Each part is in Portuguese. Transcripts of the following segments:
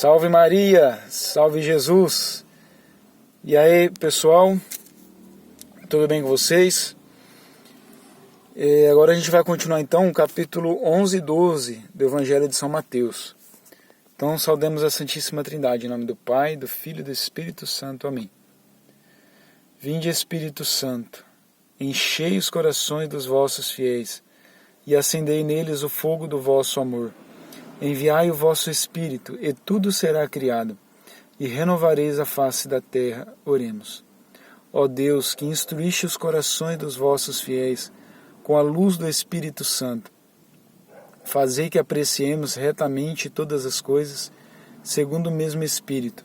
Salve Maria, salve Jesus. E aí pessoal, tudo bem com vocês? Agora a gente vai continuar então o capítulo 11 e 12 do Evangelho de São Mateus. Então saudemos a Santíssima Trindade, em nome do Pai, do Filho e do Espírito Santo. Amém. Vinde Espírito Santo, enchei os corações dos vossos fiéis e acendei neles o fogo do vosso amor. Enviai o vosso Espírito, e tudo será criado, e renovareis a face da terra. Oremos. Ó Deus, que instruíste os corações dos vossos fiéis com a luz do Espírito Santo, fazei que apreciemos retamente todas as coisas, segundo o mesmo Espírito,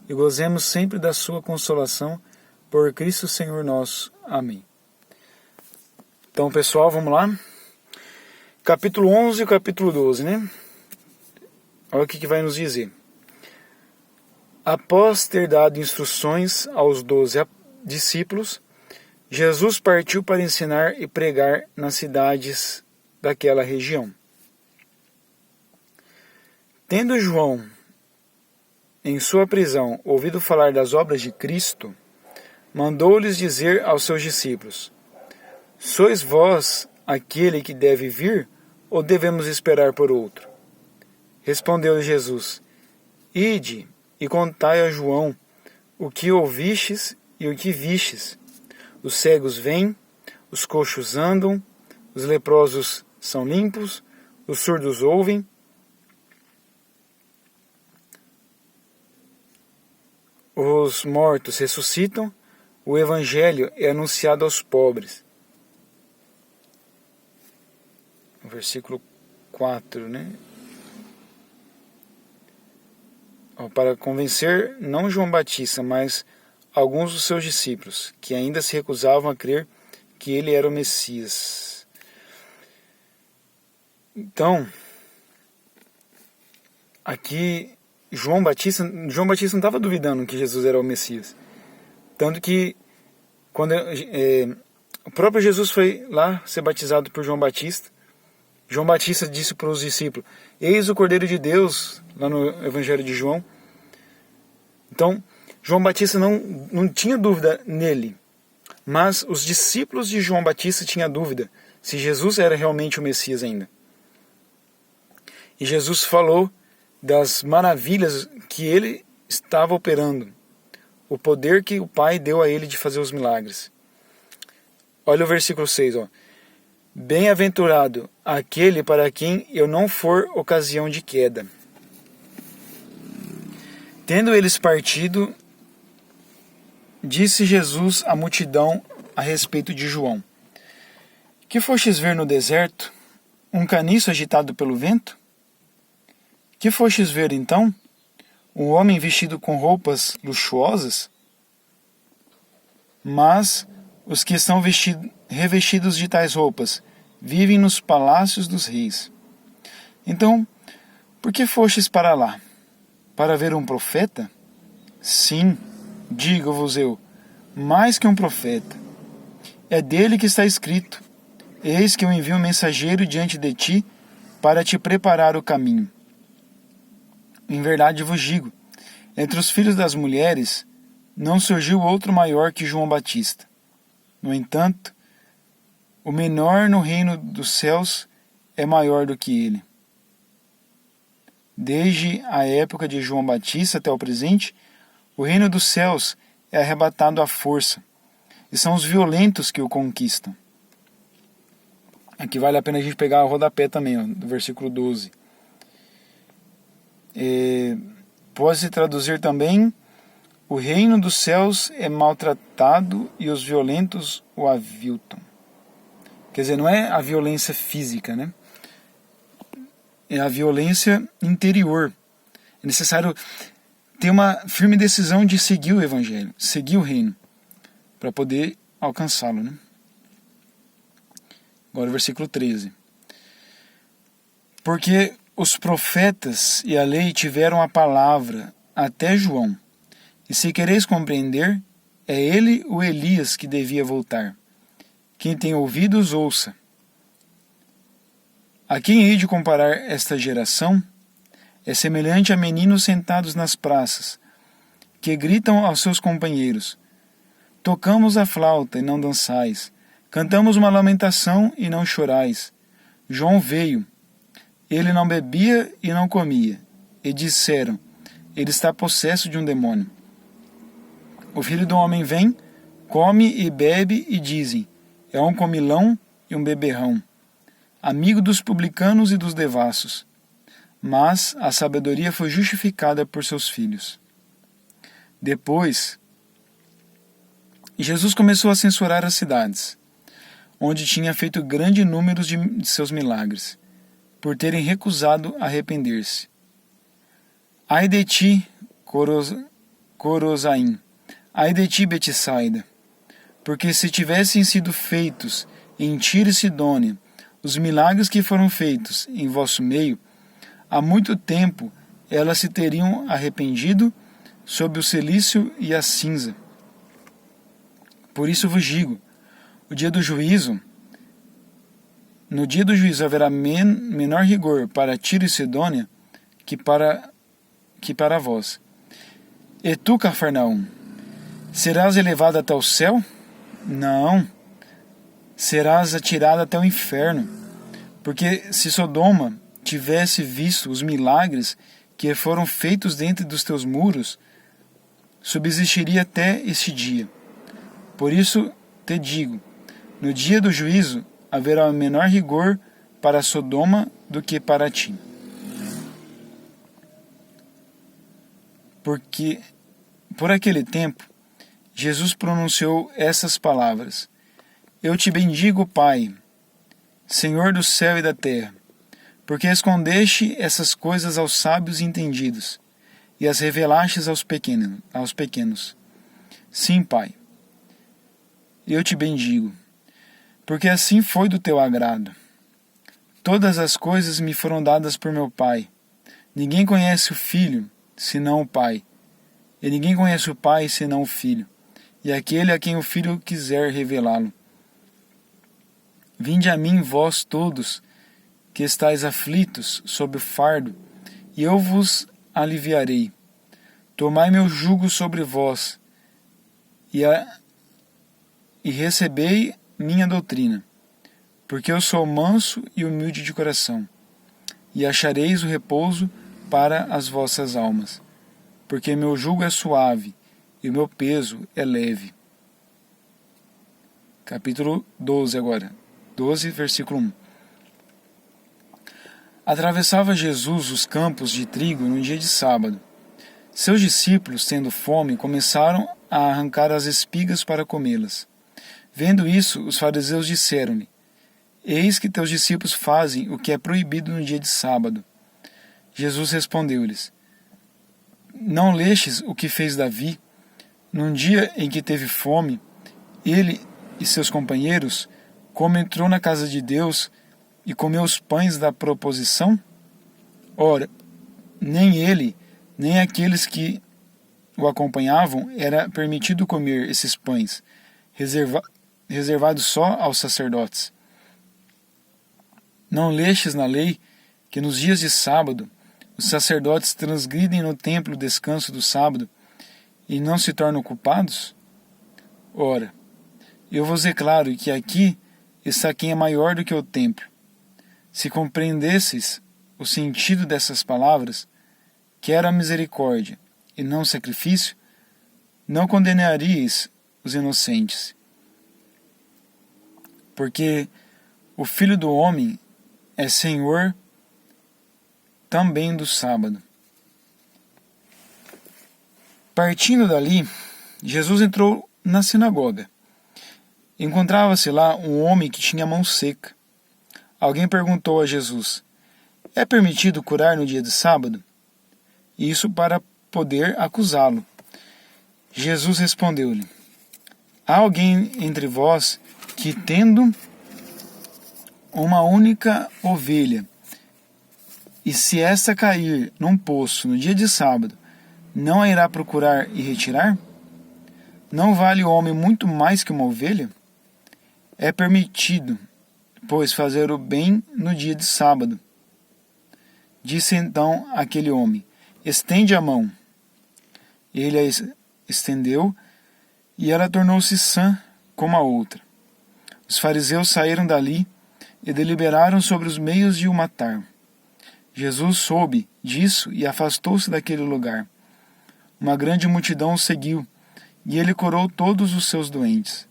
e gozemos sempre da sua consolação, por Cristo Senhor nosso. Amém. Então, pessoal, vamos lá. Capítulo 11 e capítulo 12, né? Olha o que vai nos dizer. Após ter dado instruções aos 12 discípulos, Jesus partiu para ensinar e pregar nas cidades daquela região. Tendo João, em sua prisão, ouvido falar das obras de Cristo, mandou-lhes dizer aos seus discípulos: Sois vós aquele que deve vir, ou devemos esperar por outro? Respondeu-lhe Jesus: Ide e contai a João o que ouvistes e o que vistes. Os cegos vêm, os coxos andam, os leprosos são limpos, os surdos ouvem, os mortos ressuscitam, o Evangelho é anunciado aos pobres. Versículo 4, né? Para convencer não João Batista, mas alguns dos seus discípulos, que ainda se recusavam a crer que ele era o Messias. Então, aqui João Batista não estava duvidando que Jesus era o Messias. Tanto que quando o próprio Jesus foi lá ser batizado por João Batista disse para os discípulos: Eis o Cordeiro de Deus, lá no Evangelho de João. Então, João Batista não tinha dúvida nele, mas os discípulos de João Batista tinham dúvida se Jesus era realmente o Messias ainda. E Jesus falou das maravilhas que ele estava operando, o poder que o Pai deu a ele de fazer os milagres. Olha o versículo 6, ó. Bem-aventurado aquele para quem eu não for ocasião de queda. Tendo eles partido, disse Jesus à multidão a respeito de João: Que fostes ver no deserto? Um caniço agitado pelo vento? Que fostes ver então? Um homem vestido com roupas luxuosas? Mas os que estão revestidos de tais roupas vivem nos palácios dos reis. Então, por que fostes para lá? Para ver um profeta? Sim, digo-vos eu, mais que um profeta. É dele que está escrito: Eis que eu envio um mensageiro diante de ti para te preparar o caminho. Em verdade vos digo, entre os filhos das mulheres não surgiu outro maior que João Batista. No entanto, o menor no reino dos céus é maior do que ele. Desde a época de João Batista até o presente, o reino dos céus é arrebatado à força, e são os violentos que o conquistam. Aqui vale a pena a gente pegar o rodapé também, ó, do versículo 12. Pode-se traduzir também: o reino dos céus é maltratado e os violentos o aviltam. Quer dizer, não é a violência física, né? É a violência interior. É necessário ter uma firme decisão de seguir o Evangelho, seguir o reino, para poder alcançá-lo, né? Agora o versículo 13. Porque os profetas e a lei tiveram a palavra até João, e se quereis compreender, é ele o Elias que devia voltar. Quem tem ouvidos, ouça. A quem hei de comparar esta geração? É semelhante a meninos sentados nas praças, que gritam aos seus companheiros: tocamos a flauta e não dançais, cantamos uma lamentação e não chorais. João veio, ele não bebia e não comia, e disseram: ele está possesso de um demônio. O Filho do Homem vem, come e bebe, e dizem: é um comilão e um beberrão, amigo dos publicanos e dos devassos. Mas a sabedoria foi justificada por seus filhos. Depois, Jesus começou a censurar as cidades, onde tinha feito grande número de seus milagres, por terem recusado arrepender-se. Ai de ti, Corozaim, ai de ti, Betsaida, porque se tivessem sido feitos em Tiro e Sidônia os milagres que foram feitos em vosso meio, há muito tempo elas se teriam arrependido sob o cilício e a cinza. Por isso vos digo, no dia do juízo haverá menor rigor para Tiro e Sidônia que para vós. E tu, Cafarnaum, serás elevado até o céu? Não, serás atirado até o inferno, porque se Sodoma tivesse visto os milagres que foram feitos dentro dos teus muros, subsistiria até este dia. Por isso te digo, no dia do juízo haverá menor rigor para Sodoma do que para ti. Porque, por aquele tempo, Jesus pronunciou essas palavras: eu te bendigo, Pai, Senhor do céu e da terra, porque escondeste essas coisas aos sábios e entendidos, e as revelastes aos pequenos. Sim, Pai, eu te bendigo, porque assim foi do teu agrado. Todas as coisas me foram dadas por meu Pai. Ninguém conhece o Filho, senão o Pai, e ninguém conhece o Pai, senão o Filho, e aquele a quem o Filho quiser revelá-lo. Vinde a mim, vós todos, que estáis aflitos sob o fardo, e eu vos aliviarei. Tomai meu jugo sobre vós, e recebei minha doutrina, porque eu sou manso e humilde de coração, e achareis o repouso para as vossas almas, porque meu jugo é suave, e o meu peso é leve. Capítulo 12 agora. 12, versículo 1. Atravessava Jesus os campos de trigo no dia de sábado. Seus discípulos, tendo fome, começaram a arrancar as espigas para comê-las. Vendo isso, os fariseus disseram-lhe: eis que teus discípulos fazem o que é proibido no dia de sábado. Jesus respondeu-lhes: não lestes o que fez Davi? Num dia em que teve fome, ele e seus companheiros, como entrou na casa de Deus e comeu os pães da proposição? Ora, nem ele, nem aqueles que o acompanhavam era permitido comer esses pães, reservados só aos sacerdotes. Não lestes na lei que nos dias de sábado os sacerdotes transgridem no templo o descanso do sábado e não se tornam culpados? Ora, eu vos declaro que aqui está quem é maior do que o templo. Se compreendesseis o sentido dessas palavras, quero a misericórdia e não sacrifício, não condenaríeis os inocentes. Porque o Filho do Homem é Senhor também do sábado. Partindo dali, Jesus entrou na sinagoga. Encontrava-se lá um homem que tinha a mão seca. Alguém perguntou a Jesus: é permitido curar no dia de sábado? Isso para poder acusá-lo. Jesus respondeu-lhe: há alguém entre vós que, tendo uma única ovelha, e se esta cair num poço no dia de sábado, não a irá procurar e retirar? Não vale o homem muito mais que uma ovelha? É permitido, pois, fazer o bem no dia de sábado. Disse então aquele homem: estende a mão. Ele a estendeu, e ela tornou-se sã como a outra. Os fariseus saíram dali e deliberaram sobre os meios de o matar. Jesus soube disso e afastou-se daquele lugar. Uma grande multidão o seguiu, e ele curou todos os seus doentes.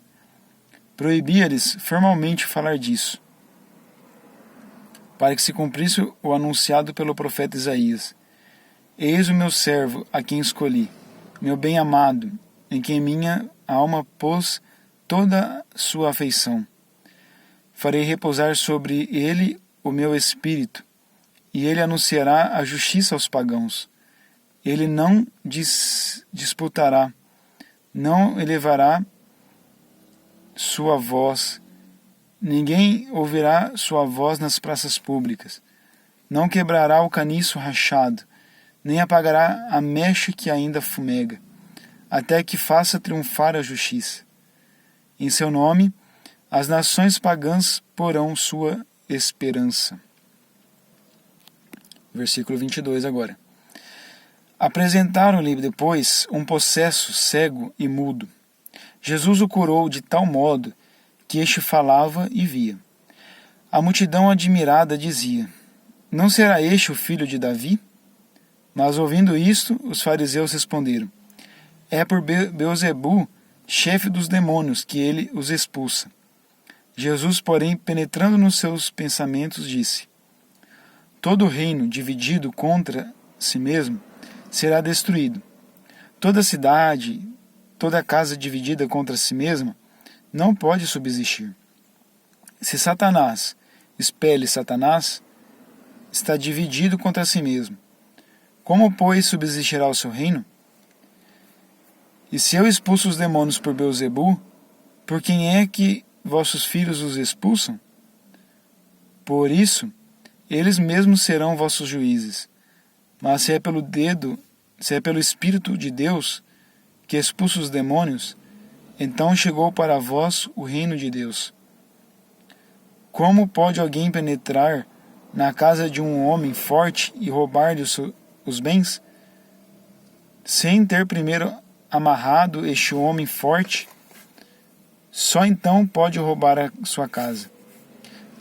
Proibia-lhes formalmente falar disso, para que se cumprisse o anunciado pelo profeta Isaías. Eis o meu servo, a quem escolhi, meu bem-amado, em quem minha alma pôs toda sua afeição. Farei repousar sobre ele o meu espírito, e ele anunciará a justiça aos pagãos. Ele não disputará, não elevará sua voz, ninguém ouvirá sua voz nas praças públicas. Não quebrará o caniço rachado, nem apagará a mecha que ainda fumega, até que faça triunfar a justiça. Em seu nome, as nações pagãs porão sua esperança. Versículo 22 agora. Apresentaram-lhe depois um possesso cego e mudo. Jesus o curou de tal modo que este falava e via. A multidão admirada dizia: não será este o filho de Davi? Mas ouvindo isto, os fariseus responderam: é por Beelzebu, chefe dos demônios, que ele os expulsa. Jesus, porém, penetrando nos seus pensamentos, disse: todo reino dividido contra si mesmo será destruído. Toda cidade, toda casa dividida contra si mesma não pode subsistir. Se Satanás expele Satanás, está dividido contra si mesmo. Como, pois, subsistirá o seu reino? E se eu expulso os demônios por Beelzebu, por quem é que vossos filhos os expulsam? Por isso, eles mesmos serão vossos juízes. Mas se é pelo Espírito de Deus que expulsa os demônios, então chegou para vós o reino de Deus. Como pode alguém penetrar na casa de um homem forte e roubar-lhe os bens, sem ter primeiro amarrado este homem forte? Só então pode roubar a sua casa.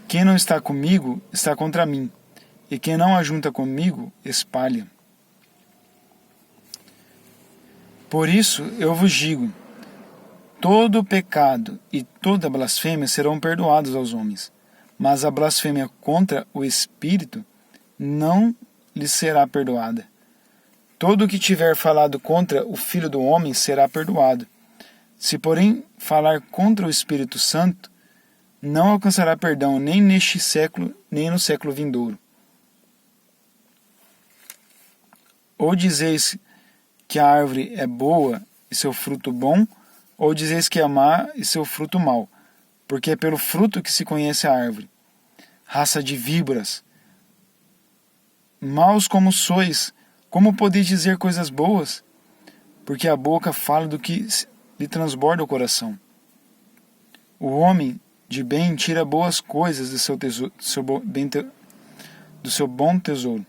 Quem não está comigo está contra mim, e quem não ajunta comigo espalha. Por isso eu vos digo: todo pecado e toda blasfêmia serão perdoados aos homens, mas a blasfêmia contra o Espírito não lhe será perdoada. Todo o que tiver falado contra o Filho do Homem será perdoado. Se, porém, falar contra o Espírito Santo, não alcançará perdão nem neste século, nem no século vindouro. Ou dizeis que a árvore é boa e seu fruto bom, ou dizeis que é má e seu fruto mau, porque é pelo fruto que se conhece a árvore. Raça de víboras! Maus como sois, como podeis dizer coisas boas? Porque a boca fala do que lhe transborda o coração. O homem de bem tira boas coisas do seu tesouro, do seu bom tesouro.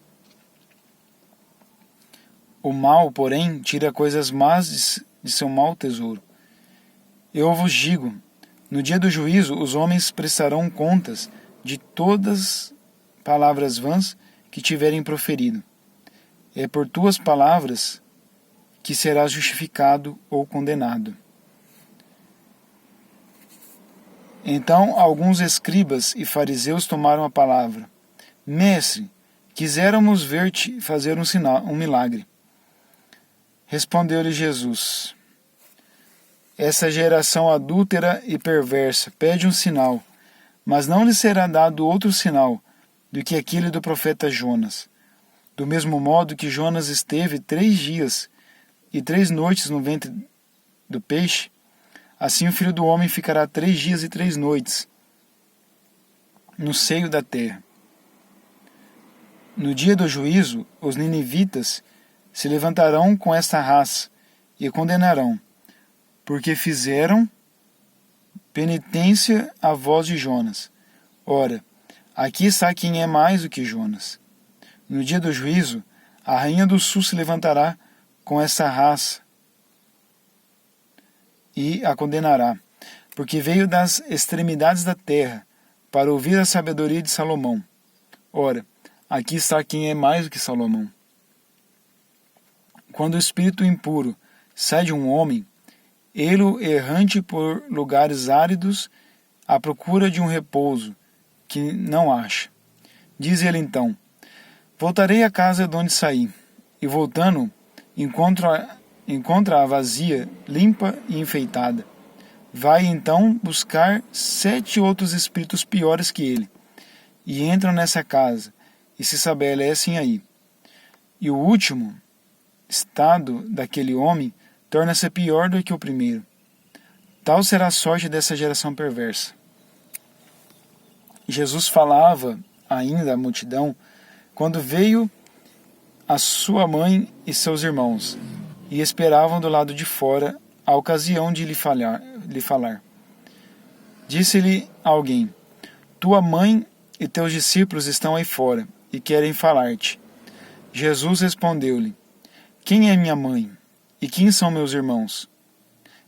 O mal, porém, tira coisas más de seu mau tesouro. Eu vos digo, no dia do juízo os homens prestarão contas de todas palavras vãs que tiverem proferido. É por tuas palavras que serás justificado ou condenado. Então alguns escribas e fariseus tomaram a palavra. Mestre, quiséramos ver-te fazer um milagre. Respondeu-lhe Jesus: essa geração adúltera e perversa pede um sinal, mas não lhe será dado outro sinal do que aquele do profeta Jonas. Do mesmo modo que Jonas esteve 3 dias e 3 noites no ventre do peixe, assim o Filho do Homem ficará 3 dias e 3 noites no seio da terra. No dia do juízo, os ninivitas se levantarão com esta raça e condenarão, porque fizeram penitência à voz de Jonas. Ora, aqui está quem é mais do que Jonas. No dia do juízo, a rainha do sul se levantará com essa raça e a condenará, porque veio das extremidades da terra para ouvir a sabedoria de Salomão. Ora, aqui está quem é mais do que Salomão. Quando o espírito impuro sai de um homem, ele errante por lugares áridos à procura de um repouso que não acha. Diz ele então: voltarei à casa de onde saí, e voltando, encontra-a vazia, limpa e enfeitada. Vai então buscar 7 outros espíritos piores que ele, e entram nessa casa, e se estabelecem aí. E o último estado daquele homem torna-se pior do que o primeiro. Tal será a sorte dessa geração perversa. Jesus falava ainda à multidão quando veio a sua mãe e seus irmãos, e esperavam do lado de fora a ocasião de lhe falar. Disse-lhe alguém: tua mãe e teus discípulos estão aí fora, e querem falar-te. Jesus respondeu-lhe: quem é minha mãe? E quem são meus irmãos?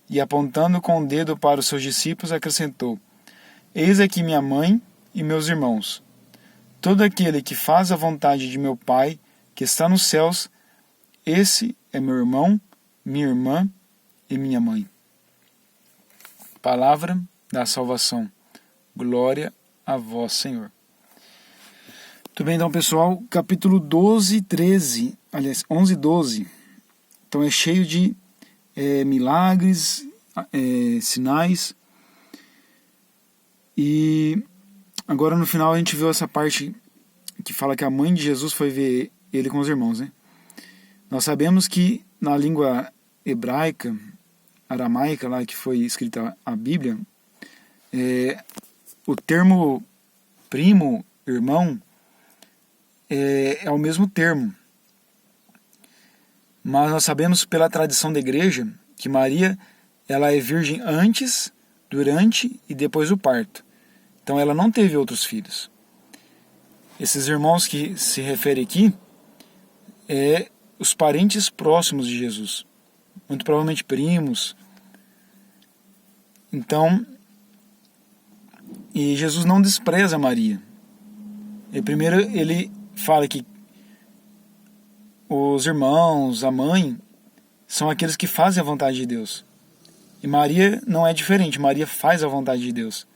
E apontando com o dedo para os seus discípulos, acrescentou: eis aqui minha mãe e meus irmãos. Todo aquele que faz a vontade de meu Pai, que está nos céus, esse é meu irmão, minha irmã e minha mãe. Palavra da salvação. Glória a vós, Senhor. Tudo bem, então, pessoal, capítulo 12 e 13, aliás, 11 e 12. Então é cheio de milagres, sinais. E agora no final a gente viu essa parte que fala que a mãe de Jesus foi ver ele com os irmãos, né? Nós sabemos que na língua hebraica, aramaica, lá que foi escrita a Bíblia, o termo primo, irmão, é o mesmo termo. Mas nós sabemos pela tradição da igreja que Maria ela é virgem antes, durante e depois do parto. Então ela não teve outros filhos. Esses irmãos que se refere aqui os parentes próximos de Jesus, muito provavelmente primos. Então, e Jesus não despreza Maria. Primeiro ele fala que os irmãos, a mãe, são aqueles que fazem a vontade de Deus. E Maria não é diferente, Maria faz a vontade de Deus.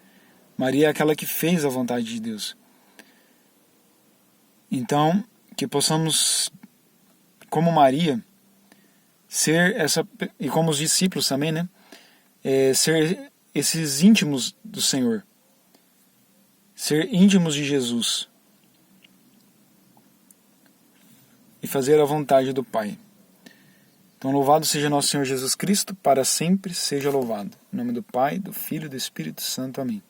Maria é aquela que fez a vontade de Deus. Então, que possamos, como Maria, ser essa, e como os discípulos também, né? Ser esses íntimos do Senhor. Ser íntimos de Jesus. E fazer a vontade do Pai. Então louvado seja nosso Senhor Jesus Cristo, para sempre seja louvado. Em nome do Pai, do Filho e do Espírito Santo. Amém.